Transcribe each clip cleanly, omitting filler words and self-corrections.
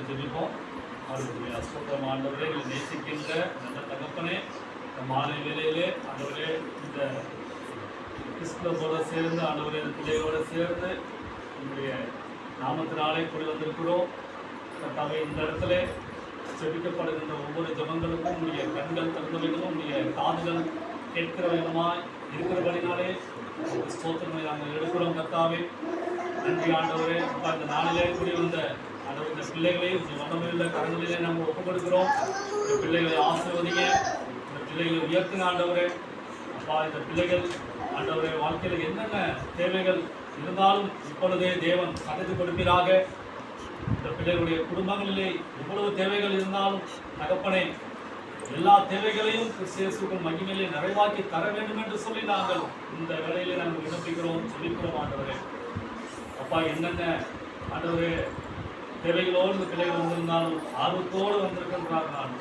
ஜெபிப்போம். ஆண்டவரே, ஸ்தோத்திரம் ஆண்டவரே, எங்களை நேசிக்கின்ற நல்ல தகப்பனே, இந்த மாலை வேளையிலே ஆண்டவரே, இந்த கிறிஸ்துவோட சேர்ந்து ஆண்டவரே, இந்த பிள்ளைகளோட சேர்ந்து உங்களுடைய நாமத்தினாலே கூடி வந்திருக்கிறோம். கர்த்தாவே, இந்த இடத்துல செபிக்கப்படுகின்ற ஒவ்வொரு ஜபங்களுக்கும் உங்களுடைய கண்கள் திறந்தவைகளும் உங்களுடைய காதுகள் கேட்கிற விதமாய் இருக்கிறபடினாலே ஸ்தோத்திரங்களை நாங்கள் எடுக்கிறோம். கர்த்தாவே, நன்றி ஆண்டவரே. அப்பா, இந்த நாளிலே கூடி வந்த ஆண்டவர் இந்த பிள்ளைகளை உங்கள் வல்லமையுள்ள கரங்களிலே நாங்கள் ஒப்புக் கொடுக்கிறோம். இந்த பிள்ளைகளை ஆசீர்வதிங்க, இந்த பிள்ளைகளை உயர்த்துங்க ஆண்டவரே. அப்பா, இந்த பிள்ளைகள் ஆண்டவரே வாழ்க்கையில் என்னென்ன தேவைகள் இருந்தாலும் இப்பொழுதே தேவன் சமைத்து கொடுப்பீராக. இந்த பிள்ளைகளுடைய குடும்பங்களிலே எவ்வளவு தேவைகள் இருந்தாலும் தகப்பனே, எல்லா தேவைகளையும் கிறிஸ்துவுக்குள் மகிமையிலே நிறைவாக்கி தர வேண்டும் என்று சொல்லி நாங்கள் இந்த வேளையிலே நாங்கள் விண்ணப்பிக்கிறோம், சொல்லிக்கிறோம் ஆண்டவரே. அப்பா, என்னென்ன ஆண்டவரே தேவைகளோடு இந்த பிள்ளைகள் வந்திருந்தாலும் ஆர்வத்தோடு வந்திருக்கின்றார்கள்.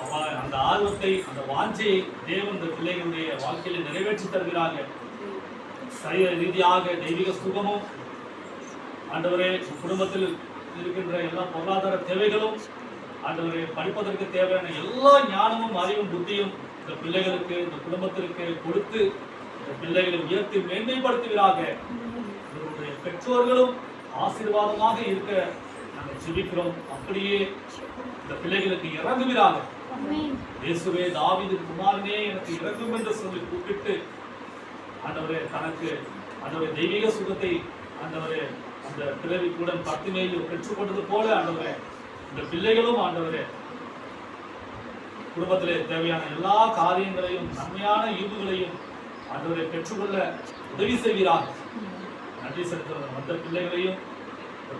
அப்பா, அந்த ஆர்வத்தை, அந்த வாஞ்சையை தேவன் இந்த பிள்ளைகளுடைய வாழ்க்கையில நிறைவேற்றி தருகிறாங்க. சரீர ரீதியாக தெய்வீக சுகமும் ஆண்டவரே, குடும்பத்தில் இருக்கின்ற எல்லா பொருளாதார தேவைகளும் ஆண்டவரே, படிப்பதற்கு தேவையான எல்லா ஞானமும் அறிவும் புத்தியும் இந்த பிள்ளைகளுக்கு, இந்த குடும்பத்திற்கு கொடுத்து இந்த பிள்ளைகளை உயர்த்தி மேன்மைப்படுத்துகிறாங்க. இவருடைய பெற்றோர்களும் ஆசீர்வாதமாக இருக்க நாங்கள் ஜெபிக்கிறோம். அப்படியே இந்த பிள்ளைகளுக்கு இறங்குகிறாங்க. இயேசுவே, தாவீது குமாரனே, எனக்கு இறங்கும் என்று சொல்லி கூப்பிட்டு ஆண்டவரே, தனக்கு ஆண்டவரே தெய்வீக சுகத்தை ஆண்டவரே அந்த பிறவி கூட பத்திமையில் பெற்றுக்கொண்டது போல ஆண்டவரே, இந்த பிள்ளைகளும் ஆண்டவரே குடும்பத்திலே தேவையான எல்லா காரியங்களையும் நன்மையான ஈவுகளையும் ஆண்டவரை பெற்றுக்கொள்ள உதவி செய்கிறார்கள். நன்றி செலுத்துகிறோம். அந்த பிள்ளைகளையும்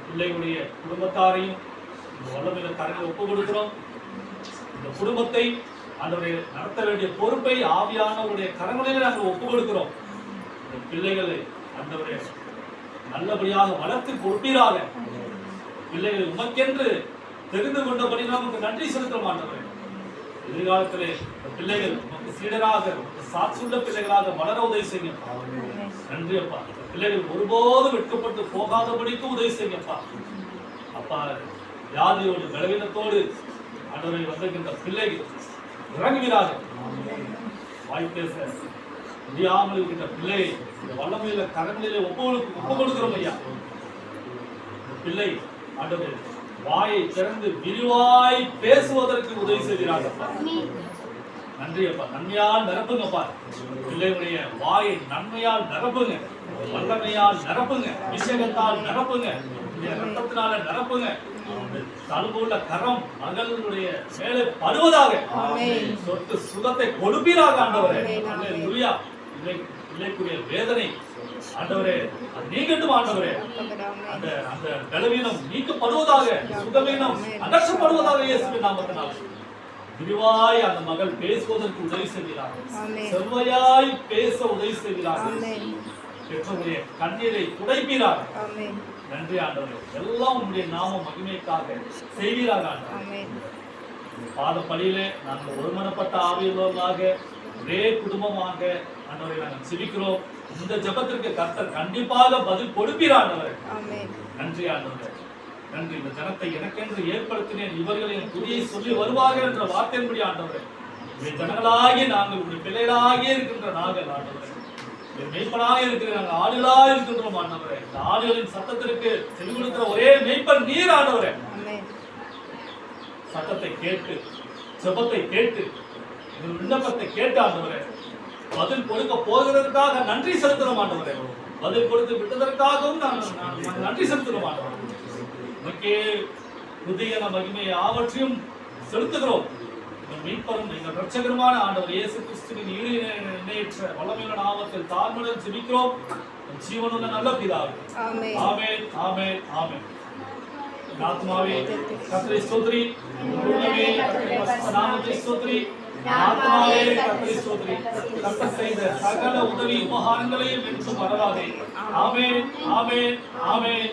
பிள்ளைகளுடைய குடும்பத்தாரையும் இந்த வல்லமையில கரங்களை ஒப்புக் கொடுக்கிறோம். இந்த குடும்பத்தை ஆண்டவரை நடத்த வேண்டிய பொறுப்பை ஆவியானவருடைய கரங்களிலே நாங்கள் ஒப்புக் கொடுக்கிறோம். இந்த பிள்ளைகளை ஆண்டவரை நல்லபடியாக வளர்த்து கொடுப்பீராக. பிள்ளைகளை உமக்கென்று தெரிந்து கொண்டபடி நமக்கு நன்றி செலுத்துகிறோம் ஆண்டவரே. எதிர்காலத்திலே இந்த பிள்ளைகள் நமக்கு சீடராக, சாட்சியுள்ள பிள்ளைகளாக வளர உதவி செய்யுங்க. நன்றி அப்பா. பிள்ளைகள் ஒருபோதும் வெட்கப்பட்டு போகாதபடிக்கு உதவி செய்யுங்கப்பா. அப்பா, வியாதியோடு பலவீனத்தோடு ஆண்டவரை வந்திருக்கின்ற பிள்ளைகள் இறங்குகிறார்கள். வாய் பேச முடியாமல் இருக்கின்ற பிள்ளை இந்த வல்லமையில கரங்களிலே ஒப்பு கொடுக்கிறோம் ஐயா. பிள்ளை ஆண்டவரே வாயை திறந்து விரிவாய் பேசுவதற்கு உதவி செய்கிறார்கள். நன்றி அப்பா. நன்மையால் நிரப்புங்கப்பா. பிள்ளைகளுடைய வாயை நன்மையால் நிரப்புங்க, வல்லமையால் நிரப்புங்க, அபிஷேகத்தால் நிரப்புங்க, ரத்தத்தினால நிரப்புங்க. தழுவுள்ள கரம் மகளுடைய மேலே படுவதாக, சொத்து சுகத்தை கொடுப்பீராக ஆண்டவரே. அல்லேலூயா. பிள்ளைக்குரிய வேதனை ஆண்டவரே அது நீங்கட்டும் ஆண்டவரே. அந்த அந்த பலவீனம் நீக்கப்படுவதாக, சுகவீனம் அகற்றப்படுவதாக இயேசுவின் நாமத்தினால் விரிவாய் அந்த மகள் பேசுவதற்கு உதவி செய்கிறார்கள். செவ்வையாய் பேச உதவி செய்கிறார்கள். பெற்றோருடைய கண்ணீரை துடைப்பீரார்கள். நன்றி ஆண்டவரே. எல்லாம் உங்களுடைய நாம மகிமைக்காக செய்வீராக ஆண்டவரே. பாதப்படியிலே நாங்கள் ஒருமனப்பட்ட ஆவியுள்ளவர்களாக ஒரே குடும்பமாக ஆண்டவரை நாங்கள் ஜெபிக்கிறோம். இந்த ஜெபத்திற்கு கர்த்தர் கண்டிப்பாக பதில் கொடுப்பீராண்டவரே. நன்றி ஆண்டவரே. நன்றி. இந்த ஜனத்தை எனக்கென்று ஏற்படுத்தினேன், இவர்களின் துதியை சொல்லி வருவார்கள் என்ற வார்த்தையின்படி ஆண்டவரே, இந்த ஜனங்களாகிய நாங்கள் உங்களுடைய பிள்ளைகளாகிய இருக்கின்ற நாங்கள் ஆண்டவரே, மெய்ப்பனாக இருக்கிற நாங்கள் ஆடுகளாக இருக்கின்றோம் ஆண்டவரே. இந்த ஆடுகளின் சத்தத்திற்கு செவி கொடுக்கிற ஒரே மெய்ப்பன் நீர் ஆண்டவரே. சத்தத்தை கேட்டு, ஜெபத்தை கேட்டு, விண்ணப்பத்தை கேட்டு ஆண்டவரே பதில் கொடுக்க போகிறதற்காக நன்றி செலுத்துகிறோம் ஆண்டவரே. பதில் கொடுத்து விட்டதற்காகவும் நாங்கள் நன்றி செலுத்துகிறோம் ஆண்டவரே. உமக்கே புதிய மகிமை யாவற்றையும் செலுத்துகிறோம். மீட்பரும் எங்கள் இரட்சகருமான ஆண்டவர் இயேசு கிறிஸ்துவின் ஈடு இணையற்ற வல்லமையுள்ள நாமத்தில் தாழ்மையுடன் ஜெபிக்கிறோம் ஜீவனுள்ள நல்ல பிதாவே. ஆமென், ஆமென், ஆமென். ஆத்மாவே கர்த்தரை ஸ்தோத்திரி, உள்ளமே கர்த்தருடைய பரிசுத்த நாமத்தை ஸ்தோத்திரி. ஆத்மாவே கர்த்தரை ஸ்தோத்திரி. கர்த்தர் செய்த சகல உதவி உபகாரங்களையும் என்றும் மறவாதே. ஆமென், ஆமென், ஆமென்.